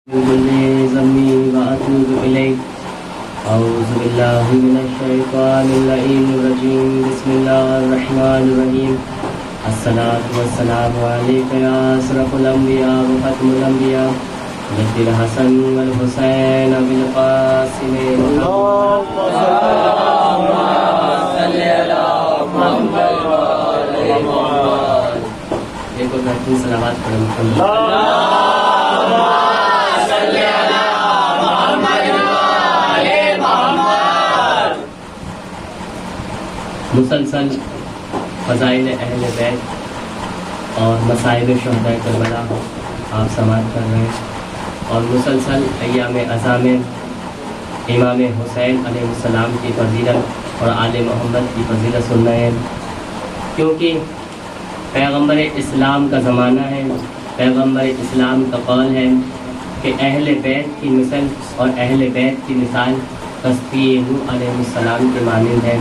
ذنبي وأتوب إليه. أعوذ بالله من الشيطان اللعين الرجيم. بسم الله الرحمن الرحيم. الصلاة والسلام عليك يا أشرف الأنبياء وختم الأنبياء جد الحسن والحسين بالقاسم محمد. صل على محمد وعلى محمد. ایک اور بہترین صلوات پڑھیں محمد. مسلسل فضائل اہل بیت اور مصائب شہداء کربلا آپ سماعت کر رہے ہیں، اور مسلسل ایام عزا میں امام حسین علیہ السلام کی فضیلت اور آل محمد کی فضیلت سن رہے ہیں، کیونکہ پیغمبر اسلام کا زمانہ ہے. پیغمبر اسلام کا قول ہے کہ اہل بیت کی مثل اور اہل بیت کی مثال کشتی نوح علیہ السلام کے مانند ہے،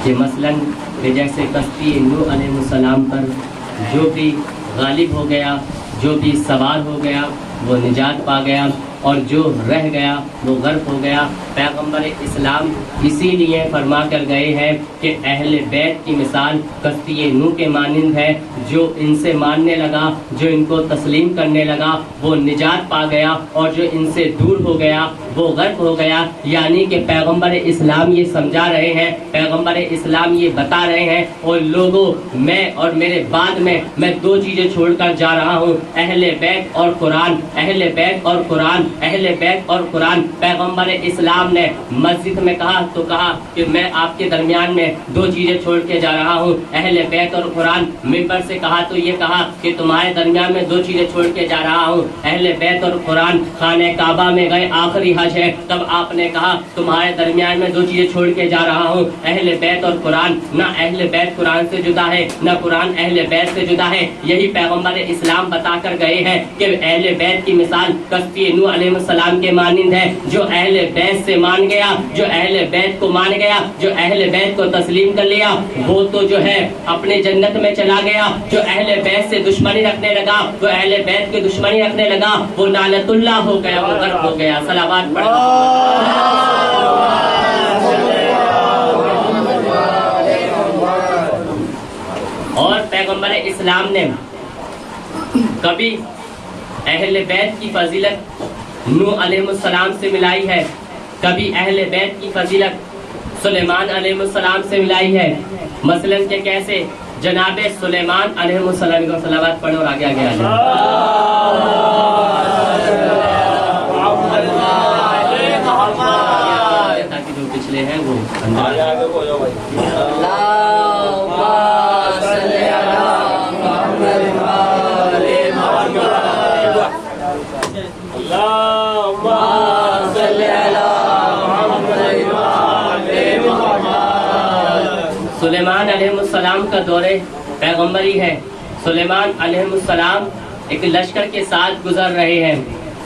کہ مثلاً کہ جیسے کشتی نوح علیہ السلام پر جو بھی غالب ہو گیا، جو بھی سوار ہو گیا وہ نجات پا گیا، اور جو رہ گیا وہ غرق ہو گیا. پیغمبر اسلام اسی لیے فرما کر گئے ہیں کہ اہل بیت کی مثال کشتی نوح کے مانند ہے. جو ان سے ماننے لگا، جو ان کو تسلیم کرنے لگا وہ نجات پا گیا، اور جو ان سے دور ہو گیا وہ غرق ہو گیا. یعنی کہ پیغمبر اسلام یہ سمجھا رہے ہیں، پیغمبر اسلام یہ بتا رہے ہیں، اور لوگوں میں اور میرے بعد میں دو چیزیں چھوڑ کر جا رہا ہوں، اہل بیت اور قرآن. اہل بیت اور قرآن، اہل بیت اور قرآن. پیغمبر اسلام نے مسجد میں کہا تو کہا کہ میں آپ کے درمیان میں دو چیزیں چھوڑ کے جا رہا ہوں، اہل بیت اور قرآن. منبر سے کہا تو یہ کہا کہ تمہارے درمیان میں دو چیزیں چھوڑ کے جا رہا ہوں، اہل بیت اور قرآن. خانہ کعبہ میں گئے، آخری حج ہے، تب آپ نے کہا تمہارے درمیان میں دو چیزیں چھوڑ کے جا رہا ہوں، اہل بیت اور قرآن. نہ اہل بیت قرآن سے جدا ہے، نہ قرآن اہل بیت سے جدا ہے. یہی پیغمبر اسلام بتا کر گئے ہیں کہ اہل بیت کی مثال کشتی نوح علیہ السلام کے مانند ہے. جو اہل بیت سے مان گیا، جو اہل بیت کو مان گیا، جو اہل بیت کو تسلیم کر لیا، وہ تو جو ہے اپنے جنت میں چلا گیا. جو اہل بیت سے دشمنی رکھنے لگا، جو اہل بیت کی دشمنی رکھنے لگا، وہ لعنت اللہ ہو گیا، وہ غرق ہو گیا. صلوات پڑھیں. اور پیغمبر اسلام نے کبھی اہل بیت کی فضیلت نوح علیہ السلام سے ملائی ہے، کبھی اہل بیت کی فضیلت سلیمان علیہ السلام سے ملائی ہے. مثلاً کہ کیسے جناب سلیمان علیہ السلام کو صلوات پڑھو اور آگے آگے آ جائیں. تاکہ جو پچھلے ہیں وہ سلیمان علیہ السلام کا دورے پیغمبری ہے. سلیمان علیہ السلام ایک لشکر کے ساتھ گزر رہے ہیں.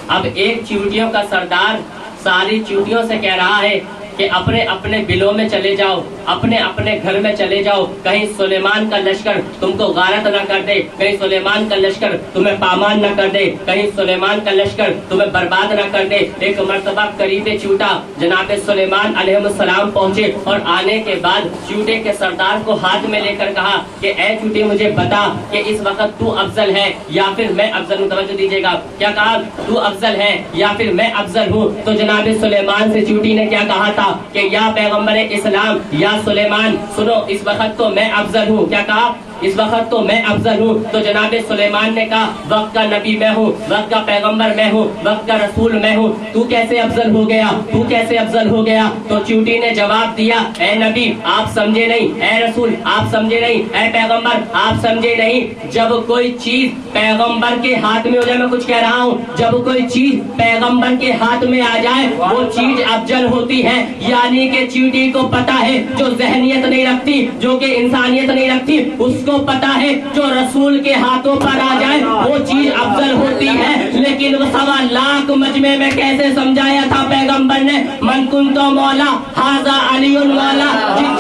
اب ایک چیونٹیوں کا سردار ساری چیونٹیوں سے کہہ رہا ہے کہ اپنے اپنے بلوں میں چلے جاؤ، اپنے اپنے گھر میں چلے جاؤ، کہیں سلیمان کا لشکر تم کو غارت نہ کر دے، کہیں سلیمان کا لشکر تمہیں پامان نہ کر دے، کہیں سلیمان کا لشکر تمہیں برباد نہ کر دے. ایک مرتبہ قریب چوٹا جناب سلیمان علیہ السلام پہنچے، اور آنے کے بعد چوٹے کے سردار کو ہاتھ میں لے کر کہا کہ اے چوٹے مجھے بتا کہ اس وقت تو افضل ہے یا پھر میں افضل ہوں. توجہ دیجیے گا، کیا کہا؟ تو افضل ہے یا پھر میں افضل ہوں. تو جناب سلیمان سے چوٹی نے کیا کہا تھا کہ یا پیغمبر اسلام یا سلیمان سنو، اس وقت تو میں افضل ہوں. کیا کہا؟ اس وقت تو میں افضل ہوں. تو جناب سلیمان نے کہا وقت کا نبی میں ہوں، وقت کا پیغمبر میں ہوں، وقت کا رسول میں ہوں، تو کیسے افضل ہو گیا؟ تو کیسے افضل ہو گیا؟ تو چیونٹی نے جواب دیا اے نبی آپ سمجھے نہیں، اے رسول آپ سمجھے نہیں، اے پیغمبر آپ سمجھے نہیں. جب کوئی چیز پیغمبر کے ہاتھ میں ہو جائے، میں کچھ کہہ رہا ہوں، جب کوئی چیز پیغمبر کے ہاتھ میں آ جائے وہ چیز افضل ہوتی ہے. یعنی کہ چیونٹی کو پتا ہے جو ذہنیت نہیں رکھتی، جو کہ انسانیت نہیں رکھتی، اس کو پتا ہے جو رسول کے ہاتھوں پر آ جائے وہ چیز افضل ہوتی ہے. لیکن وہ 1.25 لاکھ مجمع میں کیسے سمجھایا تھا پیغمبر نے؟ من کنت مولا ھذا علی مولا،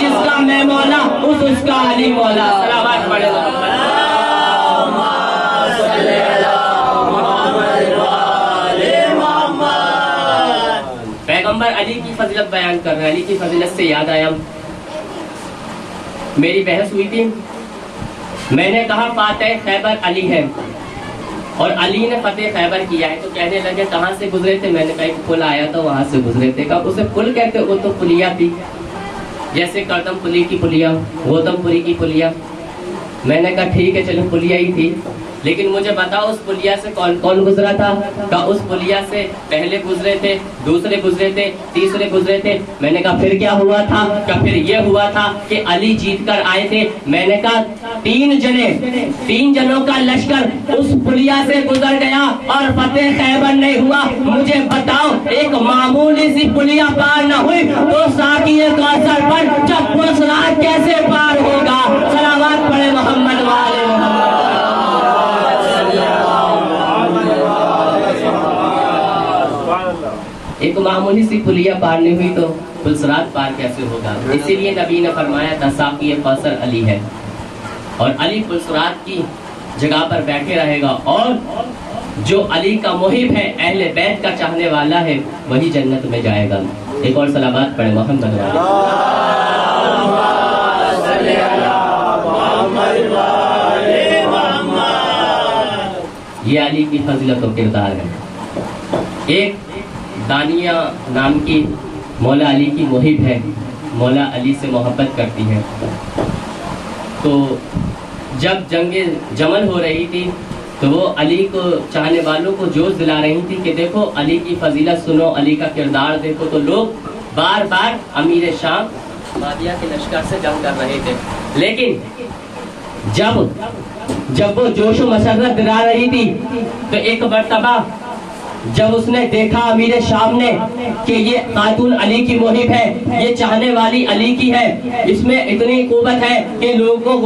جس کا میں مولا اس کا علی مولا. صلوات پڑھے. اللهم صل على محمد وآل پیغمبر علی کی فضیلت بیان کر رہے ہیں. علی کی فضیلت سے یاد آیا, میری بحث ہوئی تھی, میں نے کہا فاتح خیبر علی ہے اور علی نے فتح خیبر کیا ہے. تو کہنے لگے کہاں سے گزرے تھے؟ میں نے کہا ایک پل آیا تھا وہاں سے گزرے تھے. کہا اسے پل کہتے؟ وہ تو پلیا تھی, جیسے کردم پلی کی پلیا, گوتم پوری کی پلیا. میں نے کہا ٹھیک ہے چلو پلیا ہی تھی, لیکن مجھے بتاؤ اس پلیا سے کون کون گزرا تھا؟ کہا اس پلیا سے پہلے گزرے تھے, دوسرے گزرے تھے, تیسرے گزرے تھے. میں نے کہا پھر کیا ہوا تھا؟ کہا پھر یہ ہوا تھا کہ علی جیت کر آئے تھے. میں نے کہا تین جنوں کا لشکر اس پلیا سے گزر گیا اور فتح خیبر نہیں ہوا. مجھے بتاؤ ایک معمولی سی پلیا پار نہ ہوئی تو ساقی کوثر پر جب پلسرات کیسے پار ہوگا؟ صلوات پڑھے محمد والے محمد. ایک معمولی سی پلیا پار نہیں ہوئی تو پلسرات پار کیسے ہوگا؟ اسی لیے نبی نے فرمایا تھا ساقی کوثر علی ہے, اور علی پلسرات کی جگہ پر بیٹھے رہے گا, اور جو علی کا محب ہے, اہل بیت کا چاہنے والا ہے, وہی جنت میں جائے گا. ایک اور صلوات پڑھے محمد والے. یہ علی کی فضیلت و کردار ہے. ایک دانیہ نام کی مولا علی کی محب ہے, مولا علی سے محبت کرتی ہے. تو جب جنگ جمل ہو رہی تھی تو وہ علی کو چاہنے والوں کو جوش دلا رہی تھی کہ دیکھو علی کی فضیلت سنو, علی کا کردار دیکھو. تو لوگ بار بار امیر شام معاویہ کے لشکر سے جنگ کر رہے تھے, لیکن جب وہ جوش و مسرت دلا رہی تھی تو ایک مرتبہ جب اس نے دیکھا امیر شام نے کہ یہ خاتون علی کی محب ہے, یہ چاہنے والی علی کی ہے, اس میں اتنی قوت ہے کہ لوگوں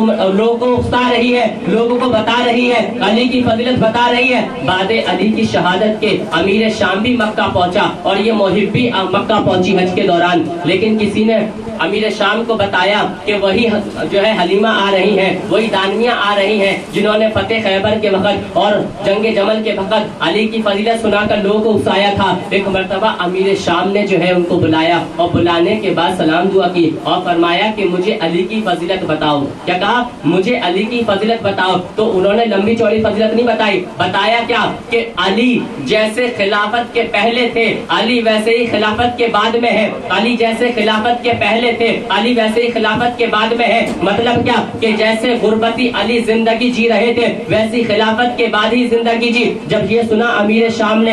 کو اکسا رہی ہے, لوگوں کو بتا رہی ہے, علی کی فضیلت بتا رہی ہے. بعد علی کی شہادت کے امیر شام بھی مکہ پہنچا اور یہ محب بھی مکہ پہنچی حج کے دوران, لیکن کسی نے امیر شام کو بتایا کہ وہی جو ہے حلیمہ آ رہی ہیں, وہی دانیہ آ رہی ہیں جنہوں نے فتح خیبر کے وقت اور جنگ جمل کے وقت علی کی فضیلت سنا کر لوگوں کو اکسایا تھا. ایک مرتبہ امیر شام نے جو ہے ان کو بلایا اور بلانے کے بعد سلام دعا کی اور فرمایا کہ مجھے علی کی فضیلت بتاؤ. کیا کہا؟ مجھے علی کی فضیلت بتاؤ. تو انہوں نے لمبی چوڑی فضیلت نہیں بتائی, بتایا کیا کہ علی جیسے خلافت کے پہلے تھے علی ویسے ہی خلافت کے بعد میں ہے, علی جیسے خلافت کے پہلے تھے علی ویسے ہی خلافت کے بعد میں ہے. مطلب کیا کہ جیسے غربتی علی زندگی جی رہے تھے ویسی خلافت کے بعد ہی زندگی جی. جب یہ سنا امیر شام نے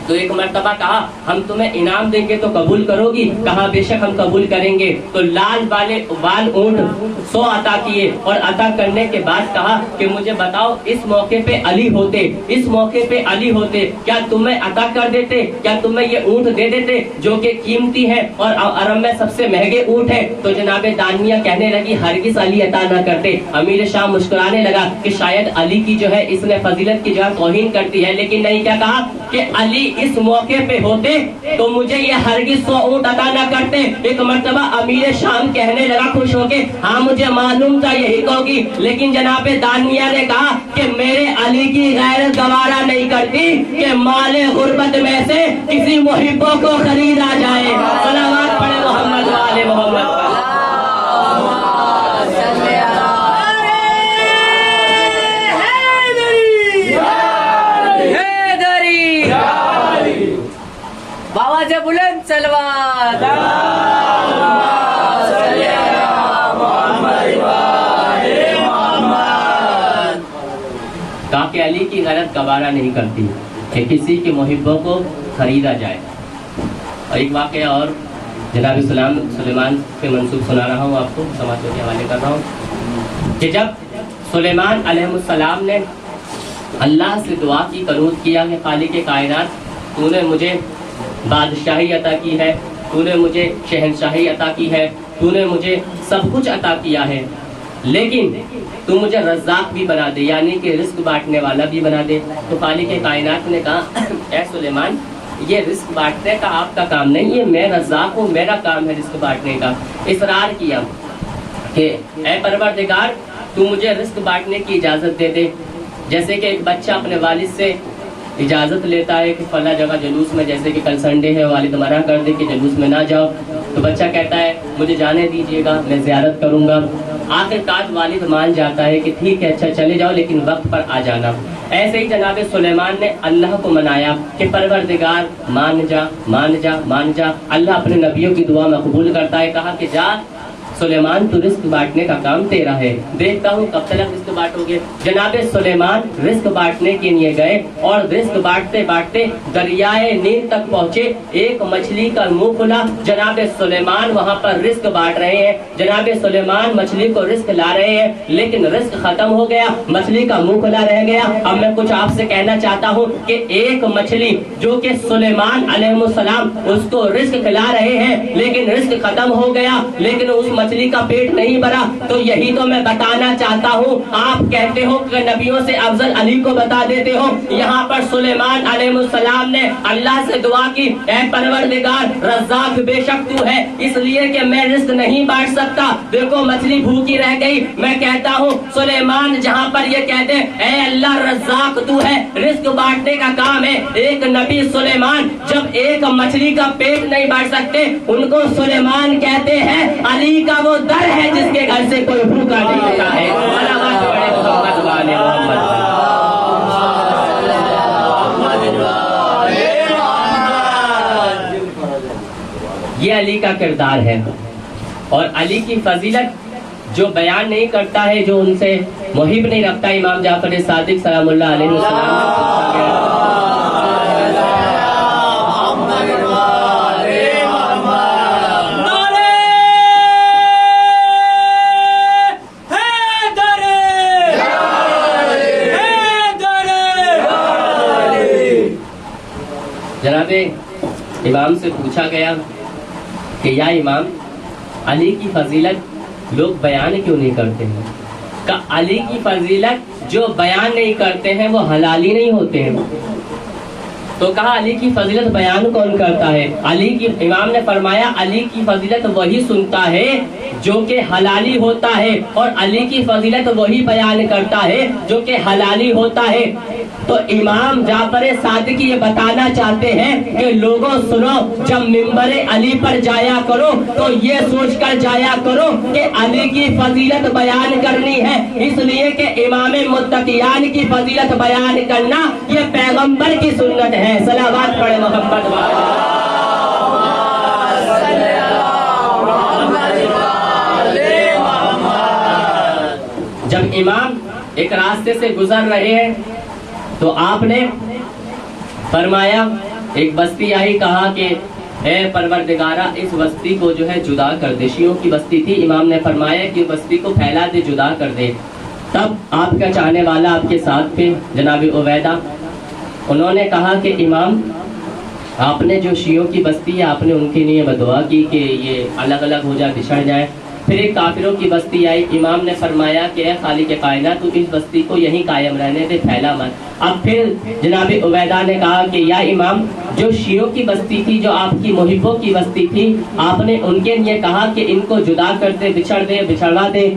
تو ایک مرتبہ کہا ہم تمہیں انعام دیں گے تو قبول کرو گی؟ کہا بے شک ہم قبول کریں گے. تو لال بال اونٹ 100 عطا کیے اور عطا کرنے کے بعد کہا کہ مجھے بتاؤ اس موقع پہ علی ہوتے, اس موقع پہ علی ہوتے, کیا تمہیں عطا کر دیتے, کیا تمہیں یہ اونٹ دے دیتے جو کہ قیمتی ہے اور عرب میں سب سے مہنگے اونٹ ہے؟ تو جناب دانیہ کہنے لگی ہرگز علی عطا نہ کرتے. امیر شاہ مسکرانے لگا کہ شاید علی کی جو ہے اس نے فضیلت کی جو ہے توہین کرتی ہے, لیکن نہیں. کیا کہا کہ علی اس موقع پہ ہوتے تو مجھے یہ ہرگز 100 اونٹ عطا نہ کرتے. ایک مرتبہ امیر شام کہنے لگا خوش ہو کے ہاں مجھے معلوم تھا یہی کہوگی, لیکن جناب دانیہ نے کہا کہ میرے علی کی غیرت گوارا نہیں کرتی کہ مال غربت میں سے کسی محبوں کو خریدا جائے. صلوات پڑھے محمد والے محمد. بابا جب بلند سلوات کہا کہ علی کی غیرت گوارا نہیں کرتی کہ کسی کے محبوں کو خریدا جائے. اور ایک واقعہ اور جناب سلیمان سے منسوب سنا رہا ہوں آپ کو, سماعتوں کے حوالے کر رہا ہوں کہ جب سلیمان علیہ السلام نے اللہ سے دعا کی, قنوت کیا کہ خالق کائنات تو نے مجھے بادشاہی عطا کی ہے, تو نے مجھے شہنشاہی عطا کی ہے, تو نے مجھے سب کچھ عطا کیا ہے, لیکن تو مجھے رزاق بھی بنا دے, یعنی کہ رزق بانٹنے والا بھی بنا دے. تو خالق کائنات نے کہا اے سلیمان یہ رزق بانٹنے کا آپ کا کام نہیں, یہ میں رزاق ہوں, میرا کام ہے رزق بانٹنے کا. اصرار کیا کہ اے پروردگار تو مجھے رزق بانٹنے کی اجازت دے دے, جیسے کہ ایک بچہ اپنے والد سے اجازت لیتا ہے کہ فلاں جگہ جلوس میں، جیسے کہ کل سنڈے ہے، والد منع کر دے کہ جلوس میں نہ جاؤ، تو بچہ کہتا ہے مجھے جانے دیجیے گا، میں زیارت کروں گا۔ آخر کار والد مان جاتا ہے کہ ٹھیک ہے، اچھا چلے جاؤ لیکن وقت پر آ جانا۔ ایسے ہی جناب سلیمان نے اللہ کو منایا کہ پروردگار مان جا مان جا مان جا۔ اللہ اپنے نبیوں کی دعا مقبول کرتا ہے، کہا کہ جا سلیمان تو رزق بانٹنے کا کام تیرا ہے، دیکھتا ہوں کب تک رزق بانٹو گے۔ جناب سلیمان رزق بانٹنے کے لیے گئے اور رزق بانٹتے بانٹتے دریائے نیل تک پہنچے، ایک مچھلی کا منہ کھلا، جناب سلیمان وہاں پر رزق بانٹ رہے ہیں، جناب سلیمان مچھلی کو رزق لا رہے ہیں، لیکن رزق ختم ہو گیا، مچھلی کا منہ کھلا رہ گیا۔ اب میں کچھ آپ سے کہنا چاہتا ہوں کہ ایک مچھلی جو کہ سلیمان علیہ السلام اس کو رزق کھلا رہے ہیں، لیکن رزق ختم ہو گیا، لیکن اس مچھلی کا پیٹ نہیں بھرا، تو یہی تو میں بتانا چاہتا ہوں۔ آپ کہتے ہو کہ نبیوں سے افضل علی کو بتا دیتے ہو، یہاں پر سلیمان علیہ السلام نے اللہ سے دعا کی، اے پروردگار رزاق بے شک تو ہے، اس لیے کہ میں رزق نہیں بانٹ سکتا، دیکھو مچھلی بھوکی رہ گئی۔ میں کہتا ہوں سلیمان جہاں پر یہ کہتے اے اللہ رزاق تو ہے، رزق بانٹنے کا کام ہے، ایک نبی سلیمان جب ایک مچھلی کا پیٹ نہیں بانٹ سکتے، ان کو سلیمان کہتے ہیں علی کا وہ در ہے جس کے گھر سے کوئی بھوکا نہیں ہوتا ہے۔ یہ علی کا کردار ہے، اور علی کی فضیلت جو بیان نہیں کرتا ہے، جو ان سے محب نہیں رکھتا، امام جعفر صادق سلام اللہ علیہ وسلم جناب امام سے پوچھا گیا کہ یا امام علی کی فضیلت لوگ بیان کیوں نہیں کرتے ہیں؟ کہ علی کی فضیلت جو بیان نہیں کرتے ہیں وہ حلالی نہیں ہوتے ہیں۔ تو کہا علی کی فضیلت بیان کون کرتا ہے؟ امام نے فرمایا علی کی فضیلت وہی سنتا ہے جو کہ حلالی ہوتا ہے، اور علی کی فضیلت وہی بیان کرتا ہے جو کہ حلالی ہوتا ہے۔ تو امام جعفر صادق یہ بتانا چاہتے ہیں کہ لوگوں سنو، جب ممبر علی پر جایا کرو تو یہ سوچ کر جایا کرو کہ علی کی فضیلت بیان کرنی ہے، اس لیے کہ امام متقیان کی فضیلت بیان کرنا یہ پیغمبر کی سنت ہے۔ صلوات پڑھے محمد جب امام ایک راستے سے گزر رہے ہیں تو آپ نے فرمایا، ایک بستی آئی، کہا کہ اے پروردگارہ اس بستی کو جو ہے جدا کر دے، شیعوں کی بستی تھی، امام نے فرمایا کہ بستی کو پھیلا دے، جدا کر دے۔ تب آپ کا چاہنے والا آپ کے ساتھ تھے جناب عبیدہ، انہوں نے کہا کہ امام آپ نے جو شیعوں کی بستی ہے آپ نے ان کے لیے بدعا کی کہ یہ الگ الگ ہو جائے، بچھڑ جائے۔ پھر ایک کافروں کی بستی آئی، امام نے فرمایا کہ اے خالق کائنات تو اس بستی کو یہیں قائم رہنے دے، پھیلا مت۔ اب پھر جناب عبیدہ نے کہا کہ یا امام جو شیعوں کی بستی تھی، جو آپ کی محبوں کی بستی تھی، آپ نے ان کے لیے کہا کہ ان کو جدا کر دے، بچھڑ دے، بچھڑوا دے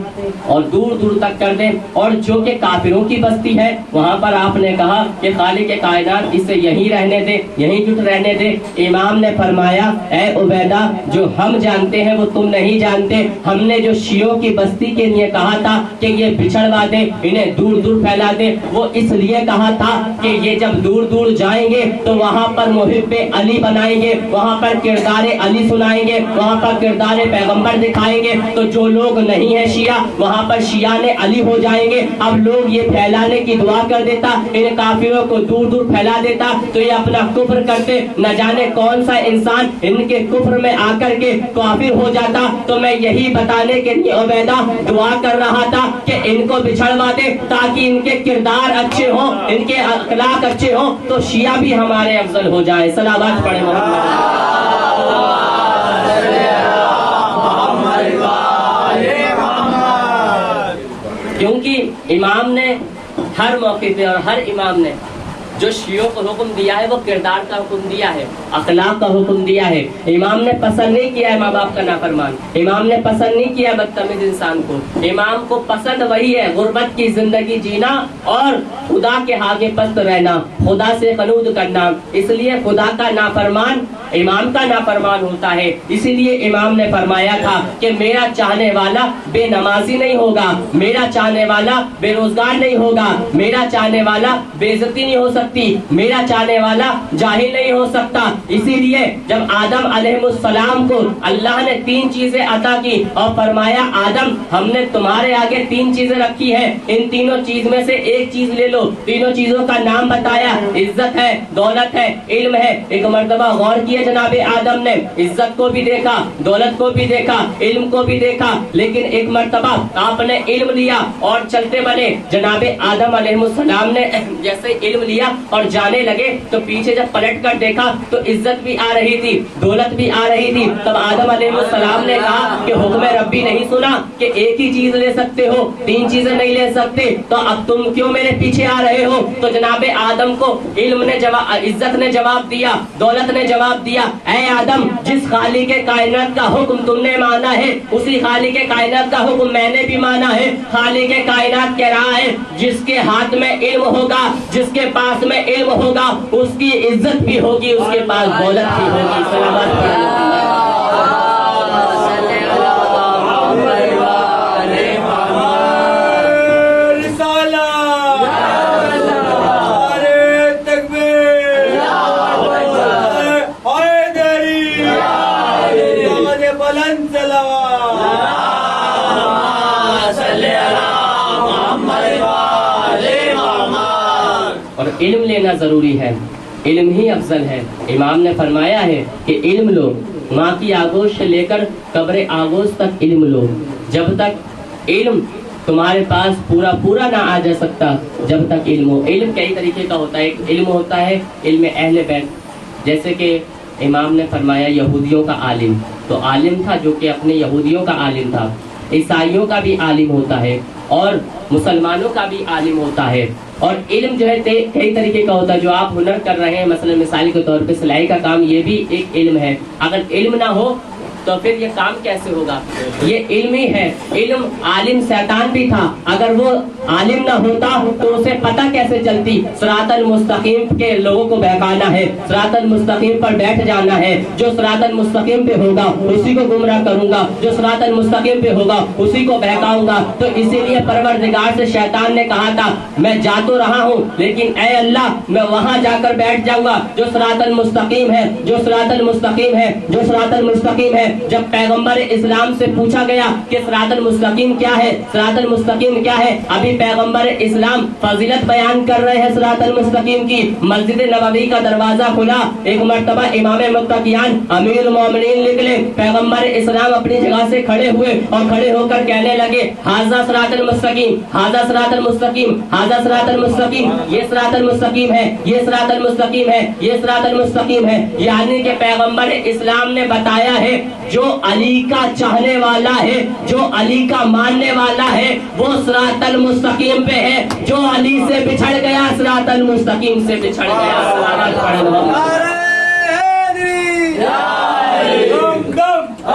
اور دور دور تک کر دے، اور جو کہ کافروں کی بستی ہے وہاں پر آپ نے کہا کہ خالق کائنات اسے یہیں رہنے دے، یہیں جٹ رہنے دے۔ امام نے فرمایا اے عبیدہ جو ہم جانتے ہیں وہ تم نہیں جانتے، ہم نے جو شیعوں کی بستی کے لیے کہا تھا کہ یہ بچھڑوا دے، انہیں دور دور پھیلا دے، وہ اس لیے کہا تھا کہ یہ جب دور دور جائیں گے تو وہاں پر محب علی بنائیں گے، وہاں پر کردار علی سنائیں گے، وہاں پر کردار پیغمبر دکھائیں گے، تو جو لوگ نہیں ہیں شیعہ وہاں پر شیعہ نے علی ہو جائیں گے۔ اب لوگ یہ پھیلانے کی دعا کر دیتا، ان کافروں کو دور دور پھیلا دیتا تو یہ اپنا کفر کرتے، نہ جانے کون سا انسان ان کے کفر میں آ کر کے کافر ہو جاتا۔ تو میں یہی بتانے کے لیے عبیدہ دعا کر رہا تھا کہ ان کو بچھڑوا دے تاکہ ان کے کردار اچھے ہوں، ان کے اخلاق اچھے ہوں، تو شیعہ بھی ہمارے افضل ہو جائے۔ صلوات پڑھے کیونکہ امام نے ہر موقع پہ اور ہر امام نے جو شیعوں کو حکم دیا ہے وہ کردار کا حکم دیا ہے، اخلاق کا حکم دیا ہے۔ امام نے پسند نہیں کیا ہے ماں باپ کا نافرمان، امام نے پسند نہیں کیا بدتمیز انسان کو، امام کو پسند وہی ہے غربت کی زندگی جینا اور خدا کے آگے پست رہنا، خدا سے قنوط کرنا۔ اس لیے خدا کا نافرمان امام کا نافرمان ہوتا ہے۔ اسی لیے امام نے فرمایا تھا کہ میرا چاہنے والا بے نمازی نہیں ہوگا، میرا چاہنے والا بے روزگار نہیں ہوگا، میرا چاہنے والا بے عزتی نہیں ہو سکتی، میرا چاہنے والا جاہل نہیں ہو سکتا۔ اسی لیے جب آدم علیہ السلام کو اللہ نے 3 چیزیں عطا کی اور فرمایا آدم ہم نے تمہارے آگے 3 چیزیں رکھی ہیں، ان تینوں چیز میں سے ایک چیز لے لو۔ تینوں چیزوں کا نام بتایا، عزت ہے، دولت ہے، علم ہے۔ ایک مرتبہ غور کیا جناب آدم نے، عزت کو بھی دیکھا، دولت کو بھی دیکھا، علم کو بھی دیکھا، لیکن ایک مرتبہ آپ نے علم لیا اور چلتے بنے۔ جناب آدم علیہ السلام نے جیسے علم لیا اور جانے لگے تو پیچھے جب پلٹ کر دیکھا تو عزت بھی آ رہی تھی، دولت بھی آ رہی تھی۔ تب آدم علیہ السلام نے کہا کہ حکم ربی نہیں سنا کہ ایک ہی چیز لے سکتے ہو، 3 چیزیں نہیں لے سکتے، تو اب تم کیوں میرے پیچھے آ رہے ہو؟ تو جناب آدم کو علم نے جواب، عزت نے جواب دیا، دولت نے جواب دیا، اے آدم جس خالق کائنات کا حکم تم نے مانا ہے اسی خالق کائنات کا حکم میں نے بھی مانا ہے۔ خالق کائنات کہہ رہا ہے جس کے ہاتھ میں علم ہوگا، جس کے پاس میں علم ہوگا اس کی عزت بھی ہوگی، اس کے پاس دولت بھی ہوگی۔ سلامت اور علم لینا ضروری ہے، علم ہی افضل ہے۔ امام نے فرمایا ہے کہ علم لو، ماں کی آغوش سے لے کر قبر آغوش تک علم لو۔ جب تک علم تمہارے پاس پورا نہ آ جا سکتا جب تک علم ہو۔ علم کئی طریقے کا ہوتا ہے، ایک علم ہوتا ہے علم اہل بیت، جیسے کہ امام نے فرمایا یہودیوں کا عالم، تو عالم تھا جو کہ اپنے یہودیوں کا عالم تھا، عیسائیوں کا بھی عالم ہوتا ہے اور مسلمانوں کا بھی عالم ہوتا ہے۔ اور علم جو ہے کئی طریقے کا ہوتا ہے، جو آپ ہنر کر رہے ہیں مثلا مثال کے طور پہ سلائی کا کام، یہ بھی ایک علم ہے۔ اگر علم نہ ہو تو پھر یہ کام کیسے ہوگا؟ یہ علم ہی ہے۔ علم عالم شیطان بھی تھا، اگر وہ عالم نہ ہوتا تو اسے پتہ کیسے چلتی صراط المستقیم کے لوگوں کو بہکانا ہے، صراط المستقیم پر بیٹھ جانا ہے، جو صراط المستقیم پہ ہوگا اسی کو گمراہ کروں گا، جو صراط المستقیم پہ ہوگا اسی کو بہکاؤں گا۔ تو اسی لیے پروردگار سے شیطان نے کہا تھا میں جا تو رہا ہوں لیکن اے اللہ میں وہاں جا کر بیٹھ جاؤں گا جو صراط المستقیم ہے، جو صراط المستقیم ہے، جو صراط المستقیم ہے۔ جب پیغمبر اسلام سے پوچھا گیا کہ صراط المستقیم کیا ہے، صراط المستقیم کیا ہے، ابھی پیغمبر اسلام فضیلت بیان کر رہے ہیں صراط المستقیم کی، مسجد نبوی کا دروازہ کھلا، ایک مرتبہ امام متقیان امیر المومنین نکلے، پیغمبر اسلام اپنی جگہ سے کھڑے ہوئے اور کھڑے ہو کر کہنے لگے ھذا صراط المستقیم، ھذا صراط المستقیم، ھذا صراط المستقیم، یہ صراط المستقیم ہے، یہ صراط المستقیم ہے، یہ صراط المستقیم ہے۔ یعنی کہ پیغمبر اسلام نے بتایا ہے جو علی کا چاہنے والا ہے، جو علی کا ماننے والا ہے وہ صراط المستقیم پہ ہے، جو علی سے بچھڑ گیا صراط المستقیم سے بچھڑ گیا۔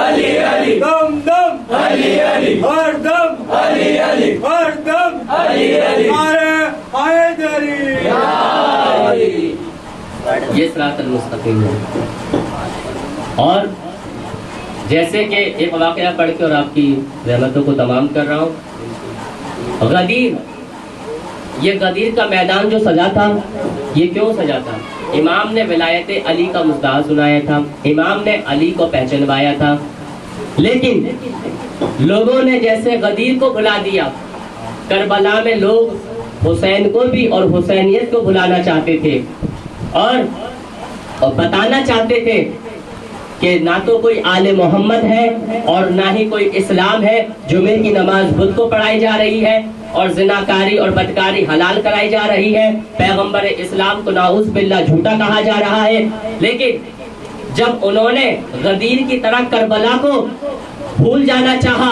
علی علی دم دم علی علی ہر دم علی علی ہر دم علی علی یہ صراط المستقیم ہے۔ اور جیسے کہ ایک واقعہ پڑھ کے اور آپ کی رحمتوں کو تمام کر رہا ہوں، غدیر، یہ غدیر کا میدان جو سجا تھا یہ کیوں سجا تھا؟ امام نے ولایت علی کا مدعا سنایا تھا، امام نے علی کو پہچنوایا تھا، لیکن لوگوں نے جیسے غدیر کو بھلا دیا، کربلا میں لوگ حسین کو بھی اور حسینیت کو بھلانا چاہتے تھے اور بتانا چاہتے تھے کہ نہ تو کوئی آل محمد ہے اور نہ ہی کوئی اسلام ہے، جمعے کی نماز بدھ کو پڑھائی جا رہی ہے اور زناکاری اور بدکاری حلال کرائی جا رہی ہے، پیغمبر اسلام کو نعوذ باللہ جھوٹا کہا جا رہا ہے۔ لیکن جب انہوں نے غدیر کی طرح کربلا کو بھول جانا چاہا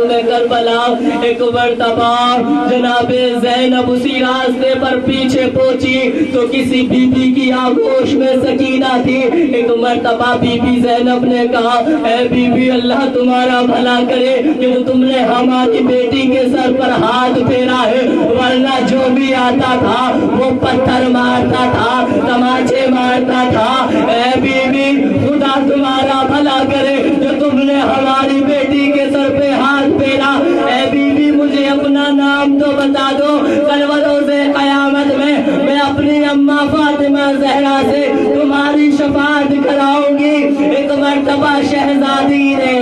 معصوم کربلا ایک مرتبہ جناب زینب اسی راستے پر پیچھے پہنچی تو کسی بی بی کی آغوش میں سکینہ تھی. ایک مرتبہ بی بی زینب نے کہا اے بی بی اللہ تمہارا بھلا کرے کہ تم نے ہماری بیٹی کے سر پر ہاتھ پھیرا ہے, ورنہ جو بھی آتا تھا وہ پتھر مارتا تھا, تماچے مارتا تھا. اے بی بی خدا تمہارا بھلا کرے جو تم نے ہماری بیٹی کے سر پہ ہاتھ پھیرا. اے بی بی مجھے اپنا نام تو بتا دو, کل بروز قیامت میں اپنی اماں فاطمہ زہرا سے تمہاری شفاعت کراؤں گی. ایک مرتبہ شہزادی نے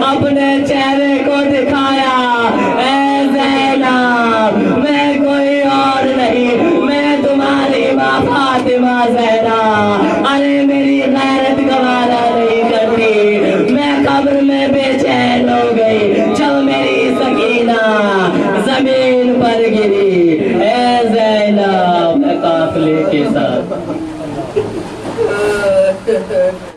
اپنے چہرے کو دکھا